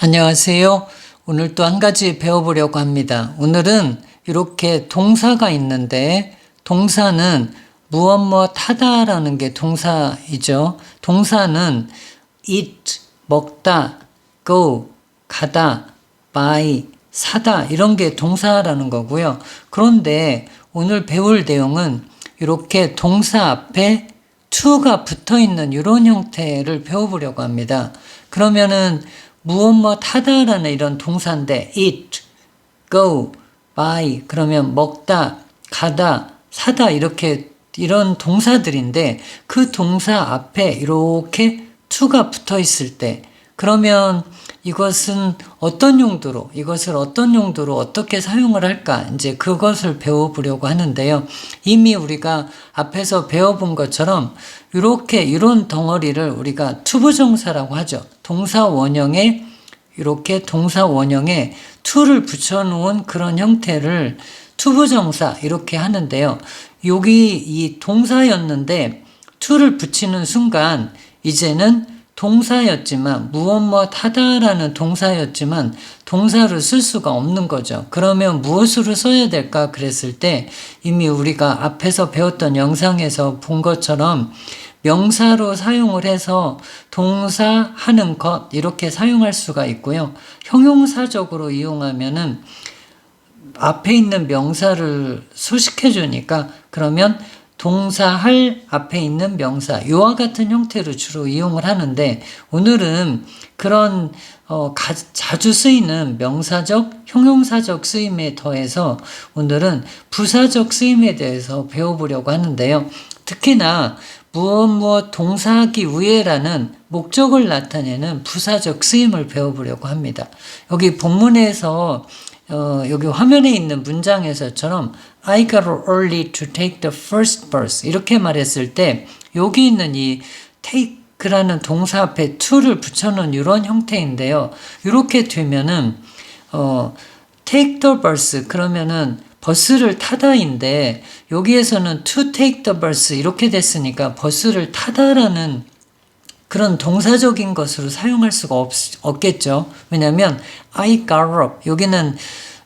안녕하세요. 오늘 또 한 가지 배워보려고 합니다. 오늘은 이렇게 동사가 있는데 동사는 무엇 하다라는 게 동사이죠. 동사는 eat, 먹다, go, 가다, buy, 사다 이런 게 동사라는 거고요. 그런데 오늘 배울 내용은 이렇게 동사 앞에 to가 붙어있는 이런 형태를 배워보려고 합니다. 그러면은 무엇 하다라는 이런 동사인데 eat, go, buy 그러면 먹다, 가다, 사다 이런 동사들인데 그 동사 앞에 이렇게 to가 붙어 있을 때 그러면 이것을 어떤 용도로 어떻게 사용을 할까 이제 그것을 배워보려고 하는데요. 이미 우리가 앞에서 배워본 것처럼 이런 덩어리를 우리가 투부정사라고 하죠. 동사 원형에 to를 붙여놓은 그런 형태를 투부정사 이렇게 하는데요. 여기 이 동사였는데 to를 붙이는 순간 이제는 동사였지만 무엇 하다라는 동사였지만 동사를 쓸 수가 없는 거죠. 그러면 무엇으로 써야 될까 그랬을 때 이미 우리가 앞에서 배웠던 영상에서 본 것처럼 명사로 사용을 해서 동사 하는 것 이렇게 사용할 수가 있고요. 형용사적으로 이용하면은 앞에 있는 명사를 소식해 주니까 그러면 동사 할 앞에 있는 명사 이와 같은 형태로 주로 이용을 하는데 오늘은 그런 자주 쓰이는 명사적, 형용사적 쓰임에 더해서 오늘은 부사적 쓰임에 대해서 배워보려고 하는데요. 특히나 무엇 동사하기 위해라는 목적을 나타내는 부사적 쓰임을 배워보려고 합니다. 여기 본문에서 여기 화면에 있는 문장에서처럼 I got early to take the first bus 이렇게 말했을 때 여기 있는 이 take라는 동사 앞에 to를 붙여놓은 이런 형태인데요. 이렇게 되면은 take the bus 그러면은 버스를 타다인데 여기에서는 to take the bus 이렇게 됐으니까 버스를 타다라는 그런 동사적인 것으로 사용할 수가 없겠죠. 왜냐하면 I got up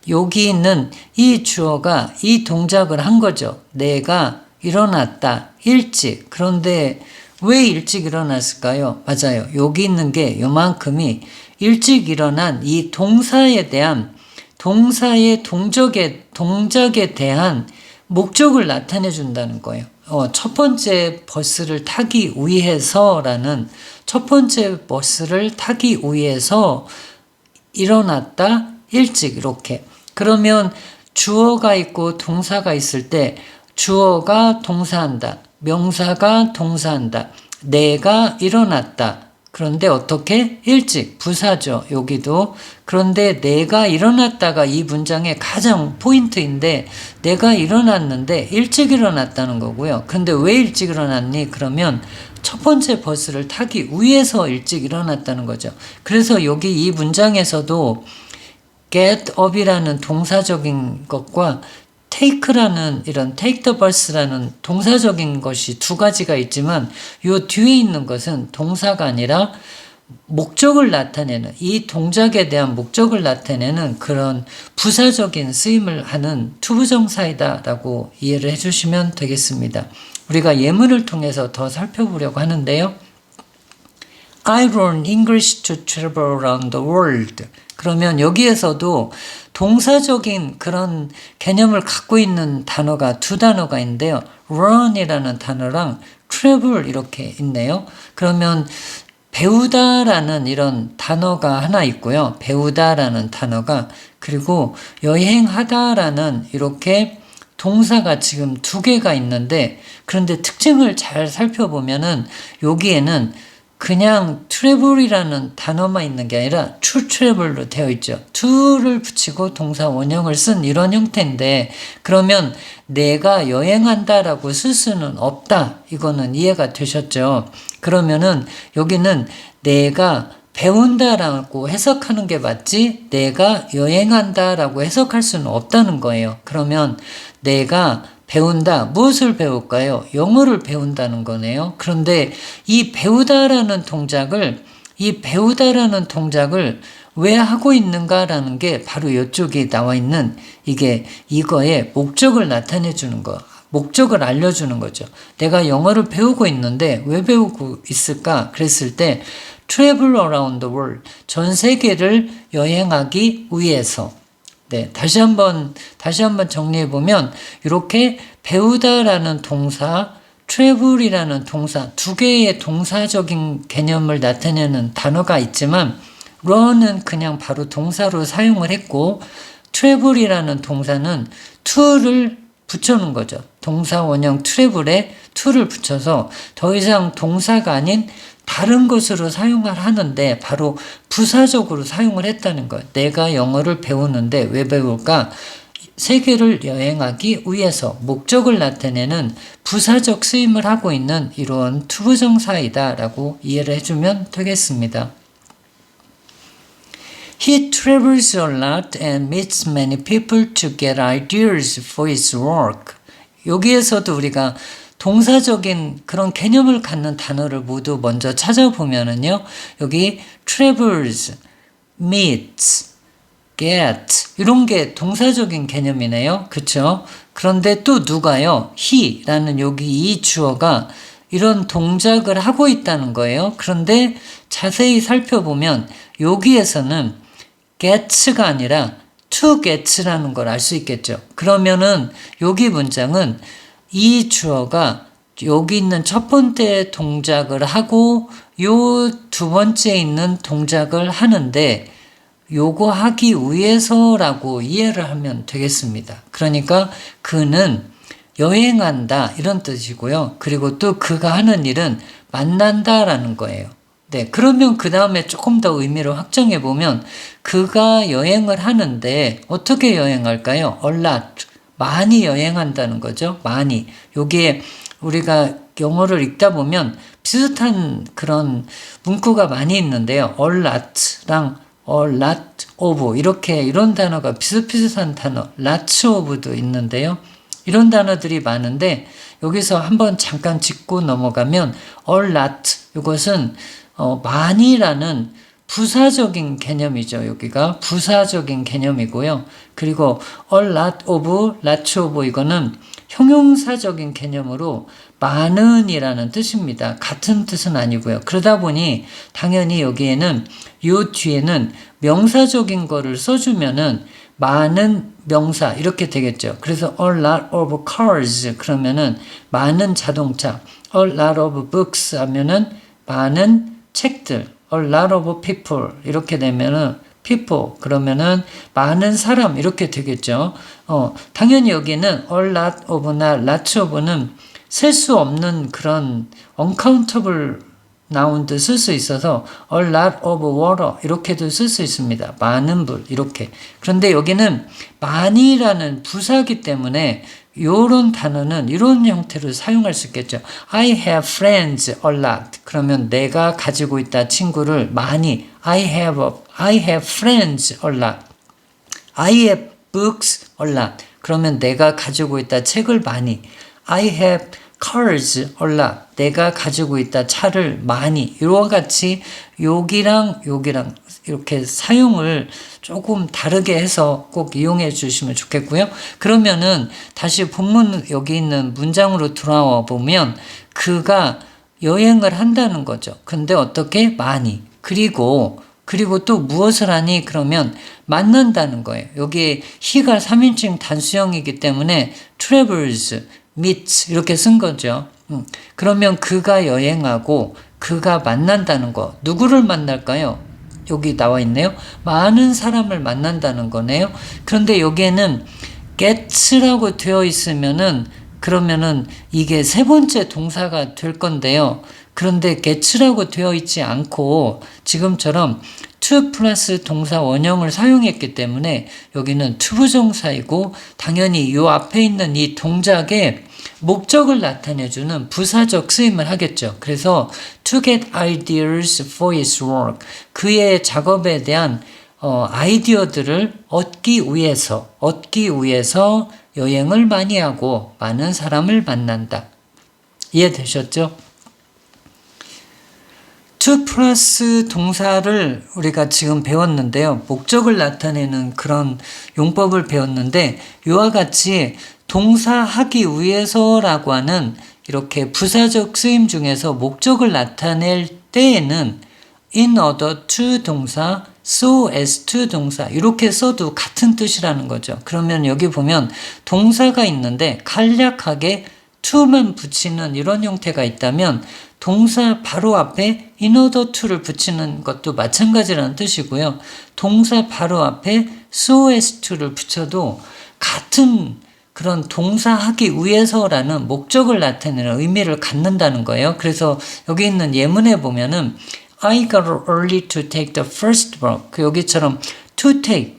여기 있는 이 주어가 이 동작을 한 거죠. 내가 일어났다. 일찍. 그런데 왜 일찍 일어났을까요? 맞아요. 여기 있는 게 요만큼이 일찍 일어난 이 동사에 대한 동사의 동작에 대한 목적을 나타내 준다는 거예요. 첫 번째 버스를 타기 위해서라는 첫 번째 버스를 타기 위해서 일어났다 일찍 이렇게 그러면 주어가 있고 동사가 있을 때 주어가 동사한다 명사가 동사한다 내가 일어났다 그런데 어떻게? 일찍 부사죠. 여기도. 그런데 내가 일어났다가 이 문장의 가장 포인트인데 내가 일어났는데 일찍 일어났다는 거고요. 근데 왜 일찍 일어났니? 그러면 첫 번째 버스를 타기 위해서 일찍 일어났다는 거죠. 그래서 여기 이 문장에서도 get up이라는 동사적인 것과 take라는 이런 take the bus라는 동사적인 것이 두 가지가 있지만 요 뒤에 있는 것은 동사가 아니라 목적을 나타내는 이 동작에 대한 목적을 나타내는 그런 부사적인 쓰임을 하는 투부정사이다라고 이해를 해주시면 되겠습니다. 우리가 예문을 통해서 더 살펴보려고 하는데요. I learned English to travel around the world. 그러면 여기에서도 동사적인 그런 개념을 갖고 있는 단어가 두 단어가 있는데요. learn이라는 단어랑 travel 이렇게 있네요. 그러면 배우다라는 이런 단어가 하나 있고요. 배우다라는 단어가 그리고 여행하다라는 이렇게 동사가 지금 두 개가 있는데 그런데 특징을 잘 살펴보면은 여기에는 그냥 travel이라는 단어만 있는 게 아니라 to travel로 되어 있죠. to를 붙이고 동사 원형을 쓴 이런 형태인데 그러면 내가 여행한다라고 쓸 수는 없다. 이거는 이해가 되셨죠? 그러면은 여기는 내가 배운다라고 해석하는 게 맞지 내가 여행한다라고 해석할 수는 없다는 거예요. 그러면 내가 배운다. 무엇을 배울까요? 영어를 배운다는 거네요. 그런데 이 배우다라는 동작을 이 배우다라는 동작을 왜 하고 있는가라는 게 바로 이쪽에 나와 있는 이거의 목적을 나타내 주는 거. 목적을 알려주는 거죠. 내가 영어를 배우고 있는데 왜 배우고 있을까? 그랬을 때 travel around the world, 전 세계를 여행하기 위해서. 네, 다시 한번 정리해 보면 이렇게 배우다라는 동사, travel이라는 동사, 두 개의 동사적인 개념을 나타내는 단어가 있지만 run은 그냥 바로 동사로 사용을 했고 travel이라는 동사는 to를 붙여놓은 거죠. 동사 원형 travel에 to를 붙여서 더 이상 동사가 아닌 다른 것으로 사용을 하는데 바로 부사적으로 사용을 했다는 거예요. 내가 영어를 배우는데 왜 배울까? 세계를 여행하기 위해서 목적을 나타내는 부사적 쓰임을 하고 있는 이런 투부정사이다라고 이해를 해주면 되겠습니다. He travels a lot and meets many people to get ideas for his work. 여기에서도 우리가 동사적인 그런 개념을 갖는 단어를 모두 먼저 찾아보면은요, 여기 travels, meets, get 이런 게 동사적인 개념이네요. 그렇죠? 그런데 또 누가요? he라는 여기 이 주어가 이런 동작을 하고 있다는 거예요. 그런데 자세히 살펴보면 여기에서는 gets가 아니라 to gets라는 걸 알 수 있겠죠. 그러면은 여기 문장은 이 주어가 여기 있는 첫 번째 동작을 하고 요 두 번째 있는 동작을 하는데 요거 하기 위해서라고 이해를 하면 되겠습니다. 그러니까 그는 여행한다 이런 뜻이고요. 그리고 또 그가 하는 일은 만난다라는 거예요. 네, 그러면 그 다음에 조금 더 의미를 확장해 보면 그가 여행을 하는데 어떻게 여행할까요? a lot, 많이 여행한다는 거죠. 많이. 여기에 우리가 영어를 읽다 보면 비슷한 그런 문구가 많이 있는데요. a lot랑 a lot of 이렇게 이런 단어가 비슷비슷한 단어, lots of도 있는데요. 이런 단어들이 많은데 여기서 한번 잠깐 짚고 넘어가면 a lot 이것은 많이라는 부사적인 개념이죠. 여기가 부사적인 개념이고요. 그리고 a lot of, lots of 이거는 형용사적인 개념으로 많은이라는 뜻입니다. 같은 뜻은 아니고요. 그러다 보니 당연히 여기에는 요 뒤에는 명사적인 거를 써주면은 많은 명사 이렇게 되겠죠. 그래서 a lot of cars 그러면은 많은 자동차, a lot of books 하면은 많은 책들, a lot of people 이렇게 되면은 people 그러면은 많은 사람 이렇게 되겠죠. 당연히 여기는 a lot of나 lots of는 셀 수 없는 그런 uncountable 나운도 쓸 수 있어서 a lot of water 이렇게도 쓸 수 있습니다. 많은 물 이렇게. 그런데 여기는 많이라는 부사기 때문에 이런 단어는 이런 형태로 사용할 수 있겠죠. I have friends a lot. 그러면 내가 가지고 있다 친구를 많이. I have friends a lot. I have books a lot. 그러면 내가 가지고 있다 책을 많이. I have cars a lot. 내가 가지고 있다 차를 많이. 이와 같이 여기랑 이렇게 사용을 조금 다르게 해서 꼭 이용해 주시면 좋겠고요. 그러면은 다시 본문 여기 있는 문장으로 돌아와 보면 그가 여행을 한다는 거죠. 근데 어떻게? 많이. 그리고 또 무엇을 하니? 그러면 만난다는 거예요. 여기에 he가 3인칭 단수형이기 때문에 travels, meets 이렇게 쓴 거죠. 그러면 그가 여행하고 그가 만난다는 거. 누구를 만날까요? 여기 나와 있네요. 많은 사람을 만난다는 거네요. 그런데 여기에는 gets라고 되어 있으면은 그러면은 이게 세 번째 동사가 될 건데요. 그런데 gets라고 되어 있지 않고 지금처럼 to 플러스 동사 원형을 사용했기 때문에 여기는 투부정사이고 당연히 이 앞에 있는 이 동작에 목적을 나타내주는 부사적 쓰임을 하겠죠. 그래서 to get ideas for his work 그의 작업에 대한 아이디어들을 얻기 위해서 여행을 많이 하고 많은 사람을 만난다. 이해되셨죠? to 플러스 동사를 우리가 지금 배웠는데요. 목적을 나타내는 그런 용법을 배웠는데 이와 같이 동사하기 위해서라고 하는 이렇게 부사적 쓰임 중에서 목적을 나타낼 때에는 in order to 동사, so as to 동사 이렇게 써도 같은 뜻이라는 거죠. 그러면 여기 보면 동사가 있는데 간략하게 to만 붙이는 이런 형태가 있다면 동사 바로 앞에 in order to를 붙이는 것도 마찬가지라는 뜻이고요. 동사 바로 앞에 so as to를 붙여도 같은 그런 동사하기 위해서라는 목적을 나타내는 의미를 갖는다는 거예요. 그래서 여기 있는 예문에 보면은 I got early to take the first bus. 여기처럼 to take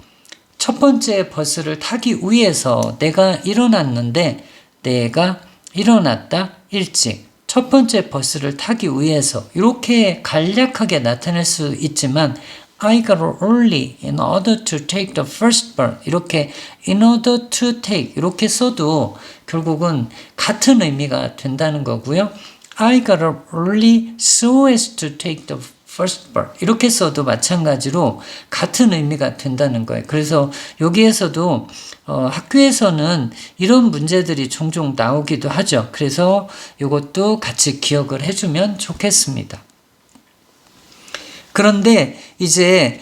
첫 번째 버스를 타기 위해서 내가 일어났는데 내가 일어났다 일찍 첫 번째 버스를 타기 위해서 이렇게 간략하게 나타낼 수 있지만 I got early in order to take the first bus 이렇게 in order to take 이렇게 써도 결국은 같은 의미가 된다는 거고요. I got early so as to take the first bus 이렇게 써도 마찬가지로 같은 의미가 된다는 거예요. 그래서 여기에서도 학교에서는 이런 문제들이 종종 나오기도 하죠. 그래서 이것도 같이 기억을 해주면 좋겠습니다. 그런데 이제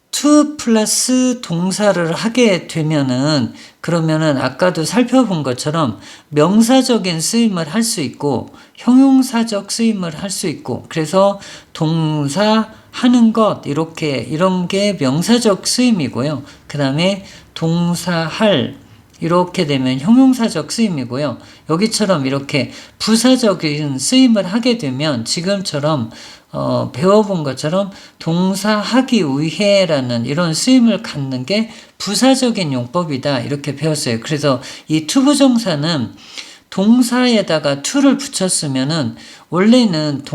to 플러스 동사를 하게 되면은 그러면은 아까도 살펴본 것처럼 명사적인 쓰임을 할 수 있고 형용사적 쓰임을 할 수 있고 그래서 동사 하는 것 이렇게 이런 게 명사적 쓰임이고요. 그 다음에 동사 할 이렇게 되면 형용사적 쓰임이고요. 여기처럼 이렇게 부사적인 쓰임을 하게 되면 지금처럼 배워본 것처럼 동사하기 위해라는 이런 쓰임을 갖는 게 부사적인 용법이다 이렇게 배웠어요. 그래서 이 투부정사는 동사에다가 to를 붙였으면은 원래는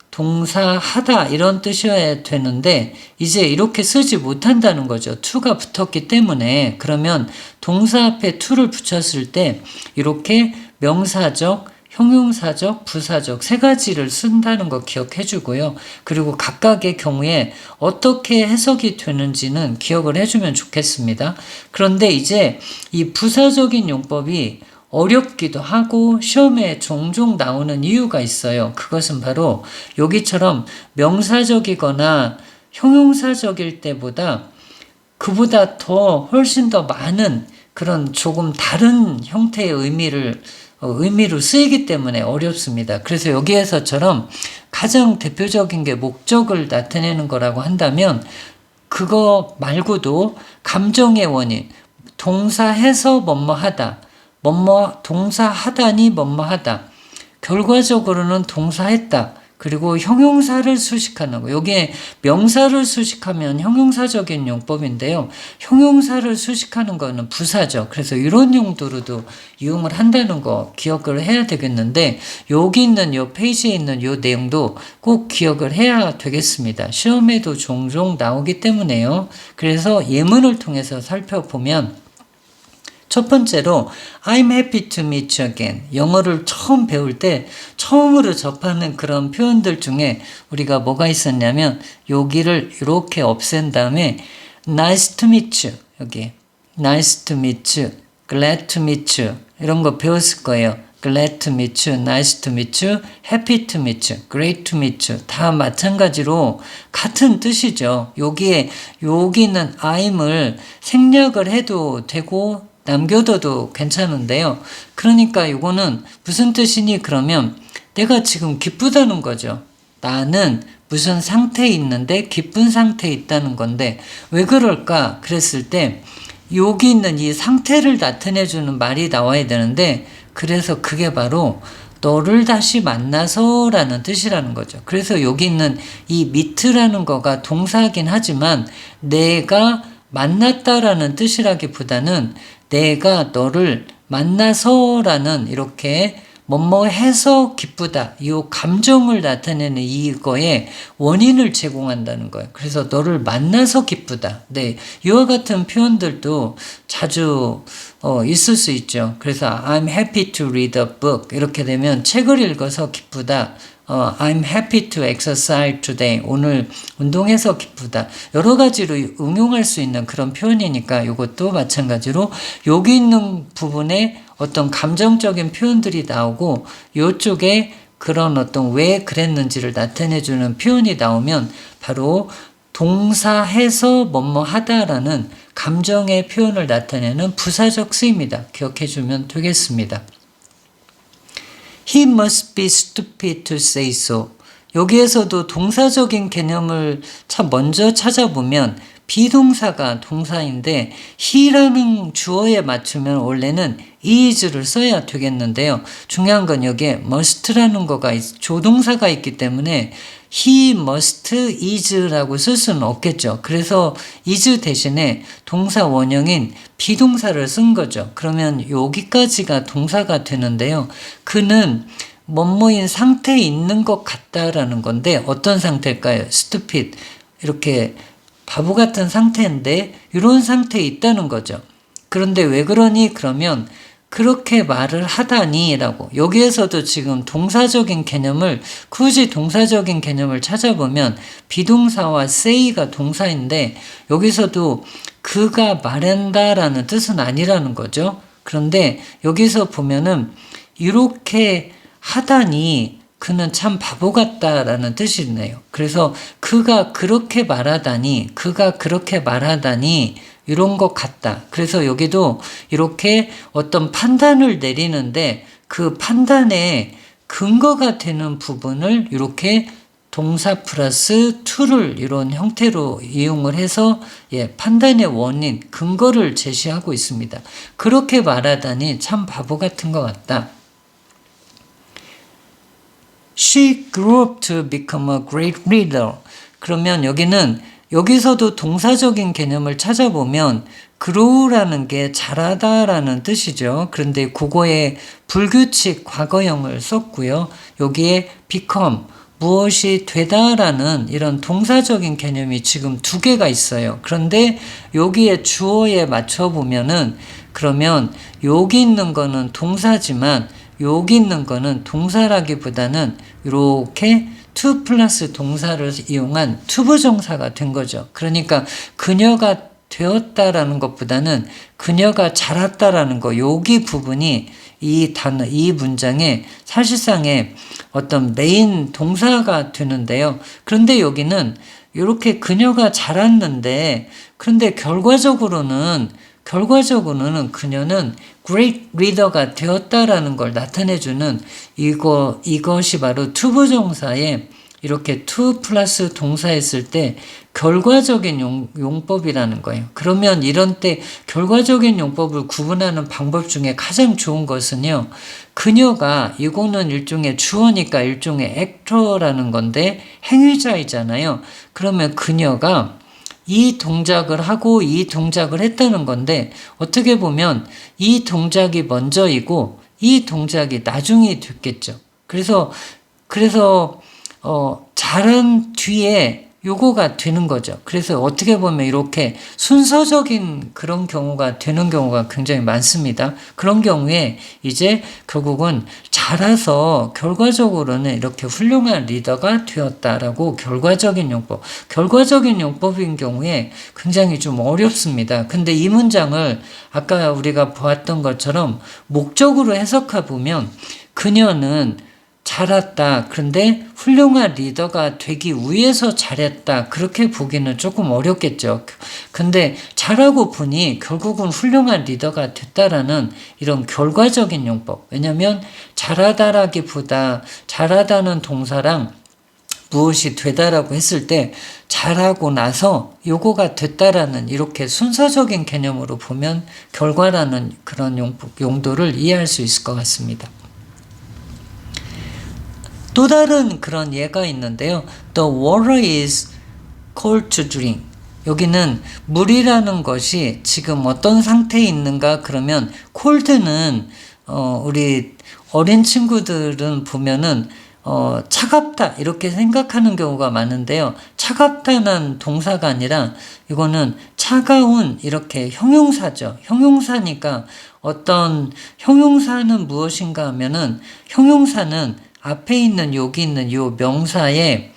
동사하다 이런 뜻이어야 되는데 이제 이렇게 쓰지 못한다는 거죠. to가 붙었기 때문에 그러면 동사 앞에 to를 붙였을 때 이렇게 명사적 형용사적, 부사적 세 가지를 쓴다는 거 기억해 주고요. 그리고 각각의 경우에 어떻게 해석이 되는지는 기억을 해주면 좋겠습니다. 그런데 이제 이 부사적인 용법이 어렵기도 하고 시험에 종종 나오는 이유가 있어요. 그것은 바로 여기처럼 명사적이거나 형용사적일 때보다 그보다 더 훨씬 더 많은 그런 조금 다른 형태의 의미로 쓰이기 때문에 어렵습니다. 그래서 여기에서처럼 가장 대표적인 게 목적을 나타내는 거라고 한다면 그거 말고도 감정의 원인, 동사해서 뭐뭐하다, 동사하다니 뭐뭐하다, 결과적으로는 동사했다, 그리고 형용사를 수식하는 거. 여기에 명사를 수식하면 형용사적인 용법인데요. 형용사를 수식하는 거는 부사죠. 그래서 이런 용도로도 이용을 한다는 거 기억을 해야 되겠는데 여기 있는 이 페이지에 있는 이 내용도 꼭 기억을 해야 되겠습니다. 시험에도 종종 나오기 때문에요. 그래서 예문을 통해서 살펴보면 첫 번째로 I'm happy to meet you again. 영어를 처음 배울 때 처음으로 접하는 그런 표현들 중에 우리가 뭐가 있었냐면 여기를 이렇게 없앤 다음에 nice to meet you. 여기 nice to meet you, glad to meet you 이런 거 배웠을 거예요. glad to meet you, nice to meet you, happy to meet you, great to meet you 다 마찬가지로 같은 뜻이죠. 여기 있는 I'을 생략을 해도 되고 남겨둬도 괜찮은데요. 그러니까 이거는 무슨 뜻이니 그러면 내가 지금 기쁘다는 거죠. 나는 무슨 상태에 있는데 기쁜 상태에 있다는 건데 왜 그럴까 그랬을 때 여기 있는 이 상태를 나타내주는 말이 나와야 되는데 그래서 그게 바로 너를 다시 만나서 라는 뜻이라는 거죠. 그래서 여기 있는 이 meet라는 거가 동사이긴 하지만 내가 만났다라는 뜻이라기보다는 내가 너를 만나서라는 이렇게 뭐뭐 해서 기쁘다. 이 감정을 나타내는 이거에 원인을 제공한다는 거예요. 그래서 너를 만나서 기쁘다. 네, 이와 같은 표현들도 자주 있을 수 있죠. 그래서 I'm happy to read a book 이렇게 되면 책을 읽어서 기쁘다. I'm happy to exercise today. 오늘 운동해서 기쁘다. 여러 가지로 응용할 수 있는 그런 표현이니까 이것도 마찬가지로 여기 있는 부분에 어떤 감정적인 표현들이 나오고 이쪽에 그런 어떤 왜 그랬는지를 나타내주는 표현이 나오면 바로 동사해서 뭐뭐 하다라는 감정의 표현을 나타내는 부사적 쓰임이다. 기억해주면 되겠습니다. He must be stupid to say so. 여기에서도 동사적인 개념을 먼저 찾아보면 비동사가 동사인데 he라는 주어에 맞추면 원래는 is를 써야 되겠는데요. 중요한 건 여기에 must라는 거가 조동사가 있기 때문에 he must is라고 쓸 수는 없겠죠. 그래서 is 대신에 동사 원형인 비동사를 쓴 거죠. 그러면 여기까지가 동사가 되는데요. 그는 뭐뭐인 상태에 있는 것 같다라는 건데 어떤 상태일까요? stupid 이렇게 바보 같은 상태인데 이런 상태에 있다는 거죠. 그런데 왜 그러니? 그러면 그렇게 말을 하다니 라고 여기에서도 지금 동사적인 개념을 굳이 동사적인 개념을 찾아보면 비동사와 say가 동사인데 여기서도 그가 말한다라는 뜻은 아니라는 거죠. 그런데 여기서 보면은 이렇게 하다니 그는 참 바보 같다라는 뜻이네요. 그래서 그가 그렇게 말하다니 이런 것 같다. 그래서 여기도 이렇게 어떤 판단을 내리는데 그 판단의 근거가 되는 부분을 이렇게 동사 플러스 to를 이런 형태로 이용을 해서 판단의 원인, 근거를 제시하고 있습니다. 그렇게 말하다니 참 바보 같은 것 같다. She grew up to become a great reader. 그러면 여기서도 동사적인 개념을 찾아보면 grow라는 게 자라다라는 뜻이죠. 그런데 그거에 불규칙 과거형을 썼고요. 여기에 become 무엇이 되다라는 이런 동사적인 개념이 지금 두 개가 있어요. 그런데 여기에 주어에 맞춰보면은 그러면 여기 있는 거는 동사지만 여기 있는 거는 동사라기보다는 이렇게 to 플러스 동사를 이용한 투부정사가 된 거죠. 그러니까 그녀가 되었다라는 것보다는 그녀가 자랐다라는 거 여기 부분이 이 문장의 사실상의 어떤 메인 동사가 되는데요. 그런데 여기는 이렇게 그녀가 자랐는데 그런데 결과적으로는 그녀는 great reader가 되었다라는 걸 나타내주는 이것이 바로 투부정사에 이렇게 to 플러스 동사했을 때 결과적인 용법이라는 거예요. 그러면 이런 때 결과적인 용법을 구분하는 방법 중에 가장 좋은 것은요. 그녀가 이거는 일종의 주어니까 일종의 액터라는 건데 행위자이잖아요. 그러면 그녀가 이 동작을 하고 이 동작을 했다는 건데 어떻게 보면 이 동작이 먼저이고 이 동작이 나중이 됐겠죠. 그래서 잘한 뒤에 요거가 되는 거죠. 그래서 어떻게 보면 이렇게 순서적인 그런 경우가 되는 경우가 굉장히 많습니다. 그런 경우에 이제 결국은 자라서 결과적으로는 이렇게 훌륭한 리더가 되었다라고 결과적인 용법인 경우에 굉장히 좀 어렵습니다. 근데 이 문장을 아까 우리가 보았던 것처럼 목적으로 해석해 보면 그녀는 잘했다. 그런데 훌륭한 리더가 되기 위해서 잘했다. 그렇게 보기는 조금 어렵겠죠. 근데 잘하고 보니 결국은 훌륭한 리더가 됐다라는 이런 결과적인 용법. 왜냐하면 잘하다라기보다 잘하다는 동사랑 무엇이 되다라고 했을 때 잘하고 나서 요거가 됐다라는 이렇게 순서적인 개념으로 보면 결과라는 그런 용도를 이해할 수 있을 것 같습니다. 또 다른 그런 예가 있는데요. The water is cold to drink. 여기는 물이라는 것이 지금 어떤 상태에 있는가 그러면 cold는 우리 어린 친구들은 보면은 차갑다 이렇게 생각하는 경우가 많은데요. 차갑다는 동사가 아니라 이거는 차가운 이렇게 형용사죠. 형용사니까 어떤 형용사는 무엇인가 하면은 형용사는 앞에 있는 여기 있는 요 명사의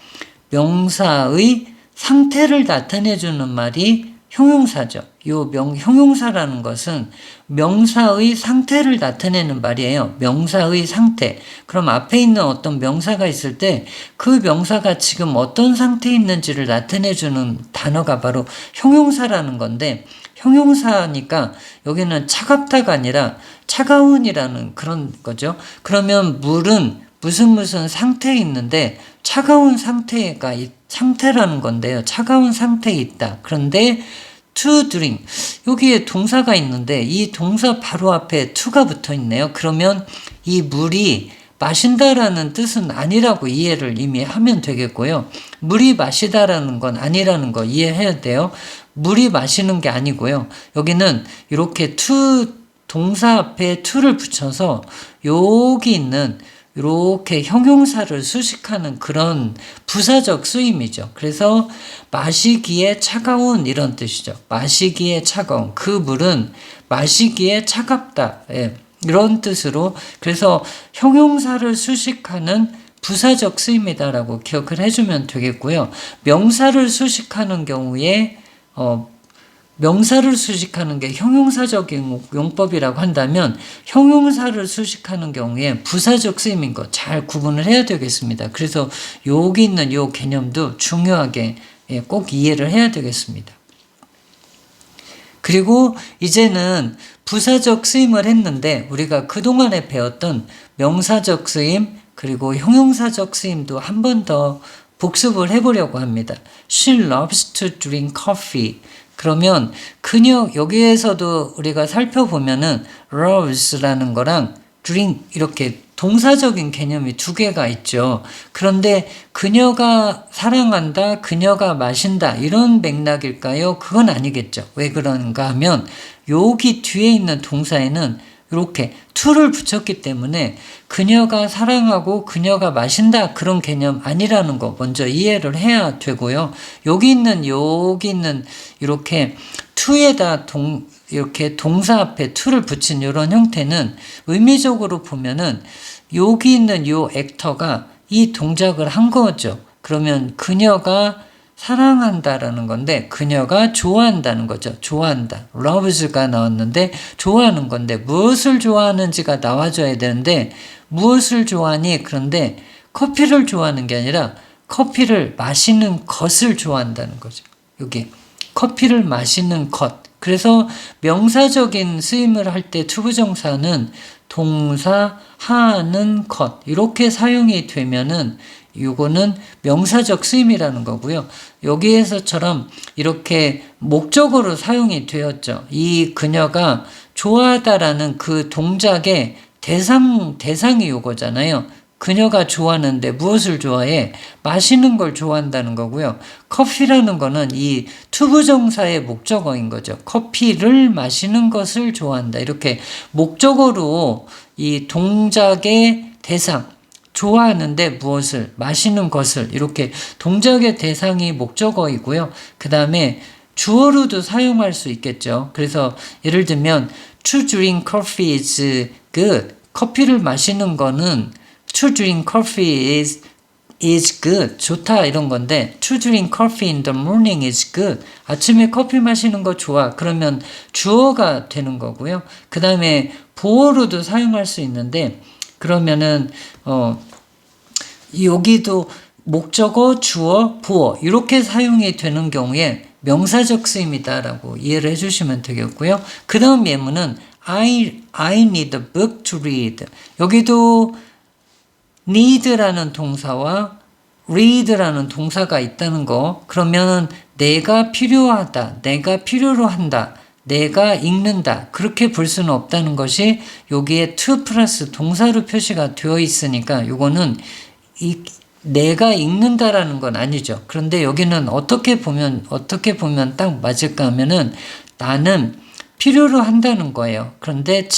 상태를 나타내주는 말이 형용사죠. 형용사라는 것은 명사의 상태를 나타내는 말이에요. 명사의 상태. 그럼 앞에 있는 어떤 명사가 있을 때 그 명사가 지금 어떤 상태에 있는지를 나타내주는 단어가 바로 형용사라는 건데, 형용사니까 여기는 차갑다가 아니라 차가운이라는 그런 거죠. 그러면 물은 무슨 상태에 있는데 차가운 상태라는 건데요. 차가운 상태에 있다. 그런데 to drink, 여기에 동사가 있는데 이 동사 바로 앞에 to가 붙어 있네요. 그러면 이 물이 마신다라는 뜻은 아니라고 이해를 이미 하면 되겠고요. 물이 마시다라는 건 아니라는 거 이해해야 돼요. 물이 마시는 게 아니고요. 여기는 이렇게 동사 앞에 to를 붙여서 여기 있는 이렇게 형용사를 수식하는 그런 부사적 쓰임이죠. 그래서 마시기에 차가운 이런 뜻이죠. 마시기에 차가운. 그 물은 마시기에 차갑다. 예, 이런 뜻으로, 그래서 형용사를 수식하는 부사적 쓰임이다라고 기억을 해주면 되겠고요. 명사를 수식하는 경우에 명사를 수식하는 게 형용사적인 용법이라고 한다면 형용사를 수식하는 경우에 부사적 쓰임인 거 잘 구분을 해야 되겠습니다. 그래서 여기 있는 요 개념도 중요하게 꼭 이해를 해야 되겠습니다. 그리고 이제는 부사적 쓰임을 했는데 우리가 그동안에 배웠던 명사적 쓰임 그리고 형용사적 쓰임도 한 번 더 복습을 해보려고 합니다. She loves to drink coffee. 그러면 여기에서도 우리가 살펴보면은 loves라는 거랑 drink 이렇게 동사적인 개념이 두 개가 있죠. 그런데 그녀가 사랑한다, 그녀가 마신다 이런 맥락일까요? 그건 아니겠죠. 왜 그런가 하면 여기 뒤에 있는 동사에는 이렇게 to를 붙였기 때문에 그녀가 사랑하고 그녀가 마신다 그런 개념 아니라는 거 먼저 이해를 해야 되고요. 여기 있는 이렇게 to에다 이렇게 동사 앞에 to를 붙인 이런 형태는 의미적으로 보면은 여기 있는 요 액터가 이 동작을 한 거죠. 그러면 그녀가 사랑한다라는 건데 그녀가 좋아한다는 거죠. 좋아한다. loves가 나왔는데 좋아하는 건데 무엇을 좋아하는지가 나와줘야 되는데 무엇을 좋아하니? 그런데 커피를 좋아하는 게 아니라 커피를 마시는 것을 좋아한다는 거죠. 여기 커피를 마시는 것. 그래서 명사적인 쓰임을 할 때 투부정사는 동사 하는 것 이렇게 사용이 되면은 이거는 명사적 쓰임이라는 거고요. 여기에서처럼 이렇게 목적어로 사용이 되었죠. 이 그녀가 좋아하다라는 그 동작의 대상이 요거잖아요. 그녀가 좋아하는데 무엇을 좋아해? 마시는 걸 좋아한다는 거고요. 커피라는 거는 이 투부정사의 목적어인 거죠. 커피를 마시는 것을 좋아한다. 이렇게 목적어로 이 동작의 대상, 좋아하는데 무엇을, 마시는 것을 이렇게 동작의 대상이 목적어이고요. 그 다음에 주어로도 사용할 수 있겠죠. 그래서 예를 들면 to drink coffee is good. 커피를 마시는 거는 to drink coffee is good. 좋다 이런 건데 to drink coffee in the morning is good. 아침에 커피 마시는 거 좋아. 그러면 주어가 되는 거고요. 그 다음에 보어로도 사용할 수 있는데 그러면은 여기도 목적어, 주어, 보어 이렇게 사용이 되는 경우에 명사적 쓰임이다라고 이해를 해주시면 되겠고요. 그 다음 예문은 I need a book to read. 여기도 need라는 동사와 read라는 동사가 있다는 거. 그러면 내가 필요하다, 내가 필요로 한다, 내가 읽는다 그렇게 볼 수는 없다는 것이 여기에 to 플러스 동사로 표시가 되어 있으니까 이거는 내가 읽는다라는 건 아니죠. 그런데 여기는 어떻게 보면 딱 맞을까 하면은 나는 필요로 한다는 거예요. 그런데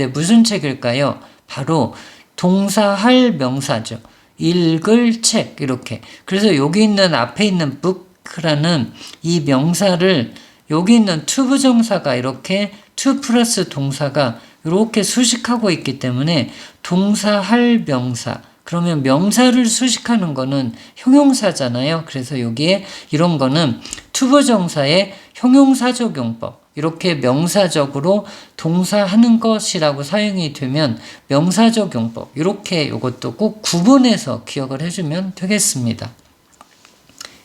무슨 책일까요? 바로 동사 할 명사죠. 읽을 책 이렇게. 그래서 여기 있는 앞에 있는 book라는 이 명사를 여기 있는 to 부정사가 이렇게 to 플러스 동사가 이렇게 수식하고 있기 때문에 동사 할 명사 그러면 명사를 수식하는 거는 형용사잖아요. 그래서 여기에 이런 거는 투부정사의 형용사적 용법. 이렇게 명사적으로 동사하는 것이라고 사용이 되면 명사적 용법. 이렇게 이것도 꼭 구분해서 기억을 해주면 되겠습니다.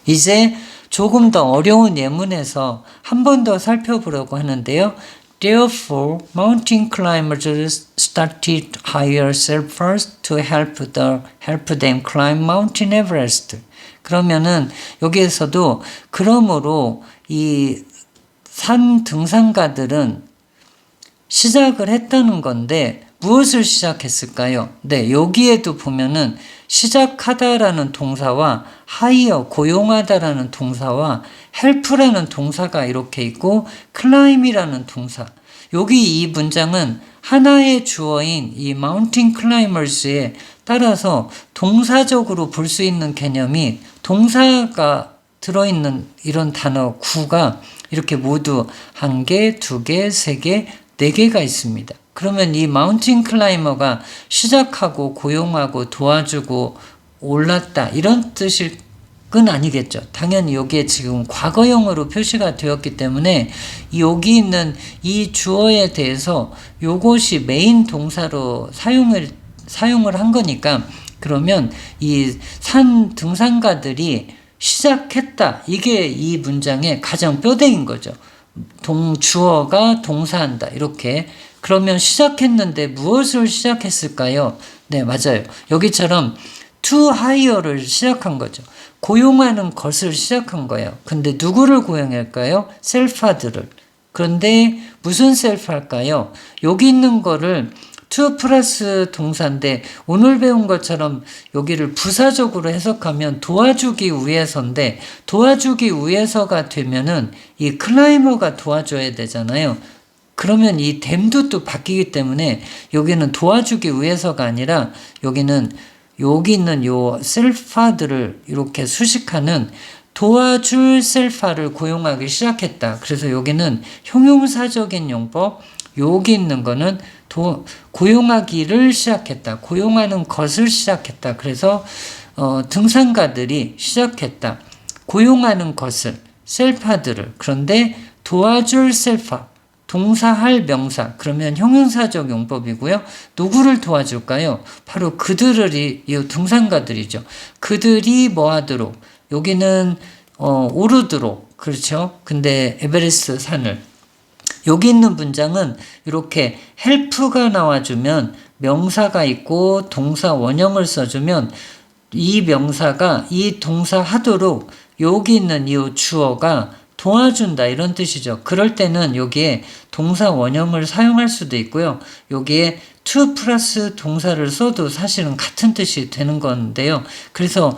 이제 조금 더 어려운 예문에서 한 번 더 살펴보려고 하는데요. Therefore, mountain climbers started higher self-first to help them climb Mountain Everest. 그러면은 여기에서도 그러므로 이 산 등산가들은 시작을 했다는 건데 무엇을 시작했을까요? 네, 여기에도 보면은 시작하다라는 동사와 hire, 고용하다라는 동사와 help라는 동사가 이렇게 있고 climb이라는 동사. 여기 이 문장은 하나의 주어인 이 mountain climbers에 따라서 동사적으로 볼 수 있는 개념이 동사가 들어있는 이런 단어 구가 이렇게 모두 1개, 2개, 3개, 4개가 있습니다. 그러면 이 마운틴 클라이머가 시작하고 고용하고 도와주고 올랐다 이런 뜻은 아니겠죠. 당연히 여기에 지금 과거형으로 표시가 되었기 때문에 여기 있는 이 주어에 대해서 요것이 메인 동사로 사용을 한 거니까 그러면 이 산 등산가들이 시작했다. 이게 이 문장의 가장 뼈대인 거죠. 주어가 동사한다. 이렇게. 그러면 시작했는데 무엇을 시작했을까요? 네, 맞아요. 여기처럼 to hire를 시작한 거죠. 고용하는 것을 시작한 거예요. 근데 누구를 고용할까요? 셀파들을. 그런데 무슨 셀파일까요? 여기 있는 거를 to 플러스 동사인데 오늘 배운 것처럼 여기를 부사적으로 해석하면 도와주기 위해서인데 도와주기 위해서가 되면은 이 클라이머가 도와줘야 되잖아요. 그러면 이 them도 또 바뀌기 때문에 여기는 도와주기 위해서가 아니라 여기는 여기 있는 요 셀파들을 이렇게 수식하는 도와줄 셀파를 고용하기 시작했다. 그래서 여기는 형용사적인 용법, 여기 있는 거는 고용하기를 시작했다. 고용하는 것을 시작했다. 그래서 등산가들이 시작했다. 고용하는 것을, 셀파들을. 그런데 도와줄 셀파, 동사할 명사. 그러면 형용사적 용법이고요. 누구를 도와줄까요? 바로 그들을, 이 등산가들이죠. 그들이 뭐 하도록. 여기는 오르도록. 그렇죠. 근데 에베레스트 산을. 여기 있는 문장은 이렇게 help가 나와주면 명사가 있고 동사 원형을 써주면 이 명사가 이 동사 하도록 여기 있는 이 주어가 도와준다 이런 뜻이죠. 그럴 때는 여기에 동사 원형을 사용할 수도 있고요. 여기에 to 플러스 동사를 써도 사실은 같은 뜻이 되는 건데요. 그래서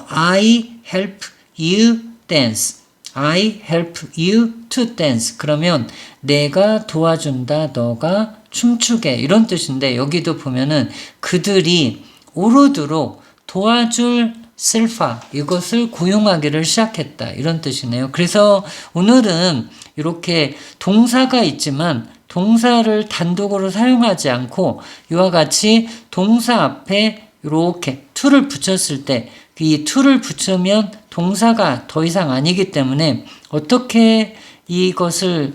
I help you dance. I help you to dance. 그러면 내가 도와준다, 너가 춤추게 이런 뜻인데 여기도 보면은 그들이 오르도록 도와줄 셀파 이것을 고용하기를 시작했다 이런 뜻이네요. 그래서 오늘은 이렇게 동사가 있지만 동사를 단독으로 사용하지 않고 이와 같이 동사 앞에 이렇게 to를 붙였을 때 이 to를 붙이면 동사가 더 이상 아니기 때문에 어떻게 이것을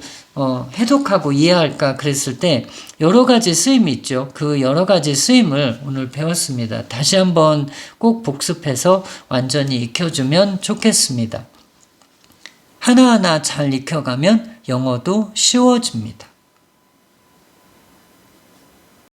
해독하고 이해할까 그랬을 때 여러 가지 쓰임이 있죠. 그 여러 가지 쓰임을 오늘 배웠습니다. 다시 한번 꼭 복습해서 완전히 익혀주면 좋겠습니다. 하나하나 잘 익혀가면 영어도 쉬워집니다.